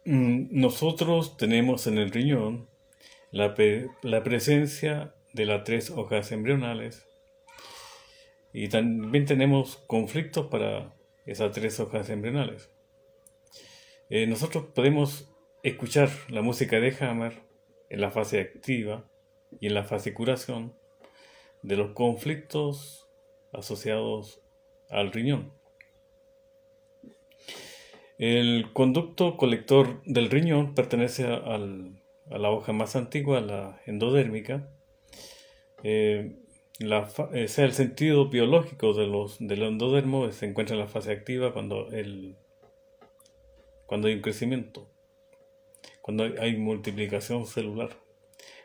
Nosotros tenemos en el riñón la presencia de las tres hojas embrionales y también tenemos conflictos para esas tres hojas embrionales. Nosotros podemos escuchar la música de Hammer en la fase activa y en la fase curación de los conflictos asociados al riñón. El conducto colector del riñón pertenece a la hoja más antigua, la endodérmica. El sentido biológico del endodermo se encuentra en la fase activa cuando hay un crecimiento, cuando hay multiplicación celular.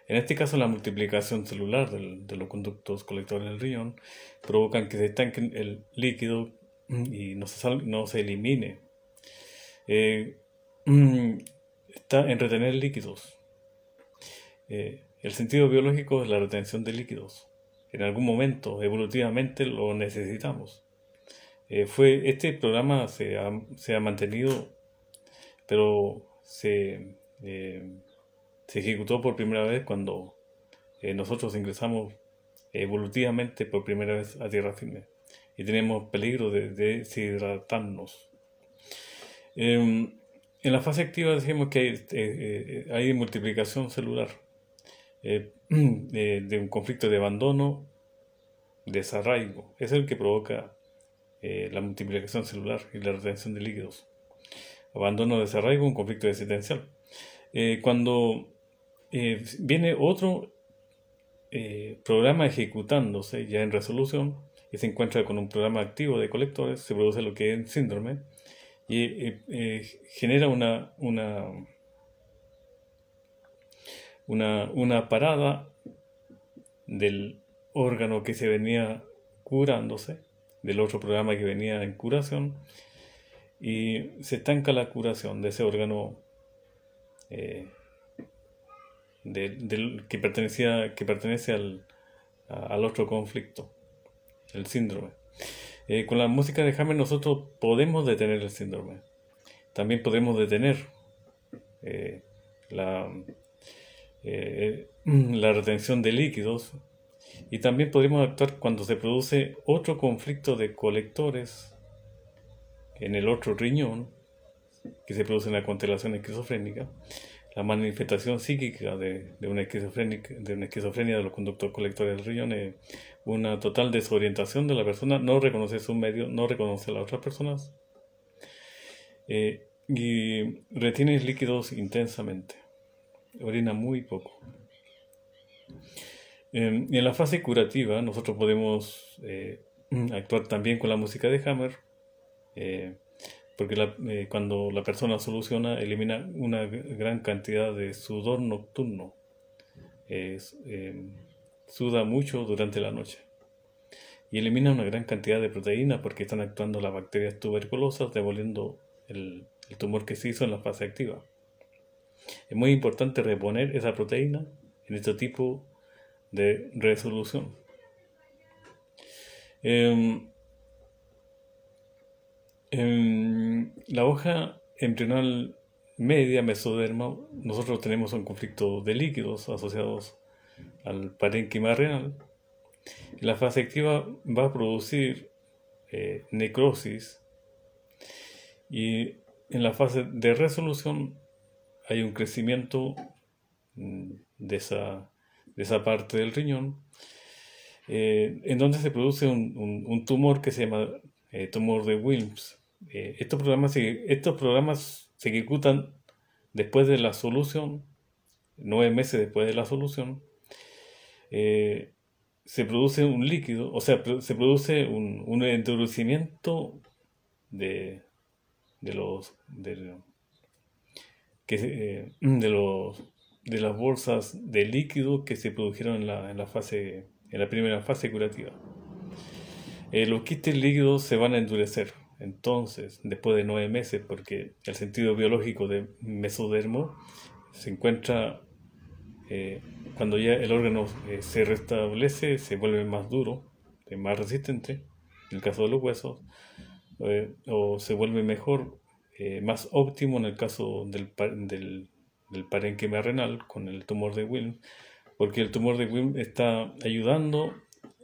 En este caso, la multiplicación celular de los conductos colectores del riñón provocan que se estanque el líquido y no se elimine. Está en retener líquidos. El sentido biológico es la retención de líquidos. En algún momento, evolutivamente, lo necesitamos. Este programa se ha mantenido, pero se ejecutó por primera vez cuando nosotros ingresamos evolutivamente por primera vez a tierra firme y tenemos peligro de deshidratarnos. En la fase activa decimos que hay multiplicación celular de un conflicto de abandono, desarraigo. Es el que provoca la multiplicación celular y la retención de líquidos. Abandono, desarraigo, un conflicto existencial. Cuando viene otro programa ejecutándose ya en resolución y se encuentra con un programa activo de colectores, se produce lo que es síndrome y genera una parada del órgano que se venía curándose, del otro programa que venía en curación, y se estanca la curación de ese órgano que pertenece al otro conflicto, el síndrome. Con la música de Hammer nosotros podemos detener el síndrome. También podemos detener la retención de líquidos y también podemos actuar cuando se produce otro conflicto de colectores en el otro riñón, que se produce en la constelación esquizofrénica. La manifestación psíquica de una esquizofrenia de los conductos colectores del riñón es una total desorientación de la persona, no reconoce su medio, no reconoce a las otras personas y retiene líquidos intensamente, orina muy poco. En la fase curativa nosotros podemos actuar también con la música de Hammer, porque cuando la persona soluciona, elimina una gran cantidad de sudor nocturno. Suda mucho durante la noche. Y elimina una gran cantidad de proteínas porque están actuando las bacterias tuberculosas, devolviendo el tumor que se hizo en la fase activa. Es muy importante reponer esa proteína en este tipo de resolución. En la hoja embrional media, mesoderma, nosotros tenemos un conflicto de líquidos asociados al parénquima renal. La fase activa va a producir necrosis y en la fase de resolución hay un crecimiento de esa parte del riñón en donde se produce un tumor que se llama tumor de Wilms. Estos programas se ejecutan después de la solución, 9 meses después de la solución. Se produce un líquido, o sea, se produce un endurecimiento de las bolsas de líquido que se produjeron en la primera fase curativa. Los quistes líquidos se van a endurecer entonces después de 9 meses porque el sentido biológico de mesodermo se encuentra cuando ya el órgano se restablece, se vuelve más duro, más resistente, en el caso de los huesos, o se vuelve mejor más óptimo en el caso del parénquima renal con el tumor de Wilms, porque el tumor de Wilms está ayudando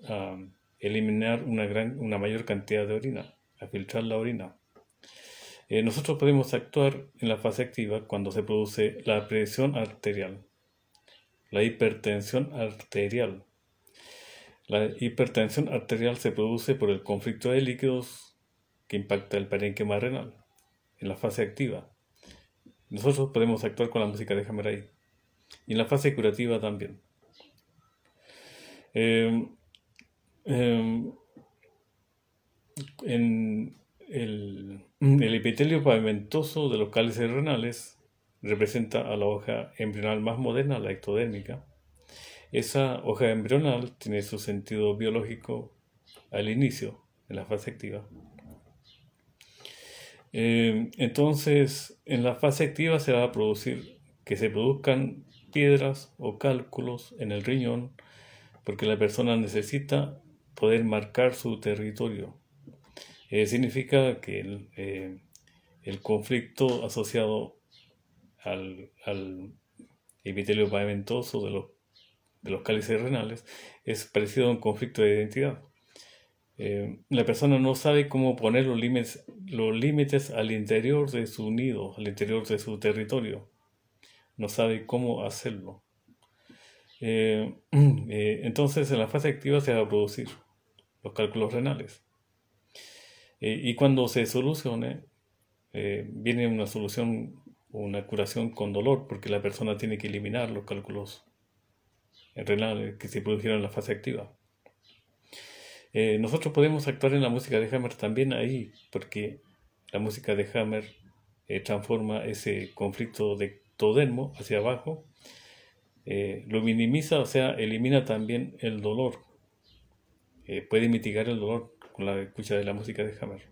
a eliminar una mayor cantidad de orina, a filtrar la orina. Nosotros podemos actuar en la fase activa cuando se produce la presión arterial, la hipertensión arterial. La hipertensión arterial se produce por el conflicto de líquidos que impacta el parénquima renal en la fase activa. Nosotros podemos actuar con la música de Hammer ahí. Y en la fase curativa también. Eh, eh, en el epitelio pavimentoso de los cálices renales representa a la hoja embrional más moderna, la ectodérmica. Esa hoja embrional tiene su sentido biológico al inicio, en la fase activa. Entonces, en la fase activa se va a producir que se produzcan piedras o cálculos en el riñón, porque la persona necesita poder marcar su territorio. Significa que el conflicto asociado al epitelio pavimentoso de los cálices renales es parecido a un conflicto de identidad. La persona no sabe cómo poner los límites al interior de su nido, al interior de su territorio. No sabe cómo hacerlo. Entonces, en la fase activa se va a producir los cálculos renales. Y cuando se solucione, viene una solución, una curación con dolor, porque la persona tiene que eliminar los cálculos renales que se produjeron en la fase activa. Nosotros podemos actuar en la música de Hammer también ahí, porque la música de Hammer transforma ese conflicto de ectodermo hacia abajo, lo minimiza, o sea, elimina también el dolor, puede mitigar el dolor con la escucha de la música de Hammer.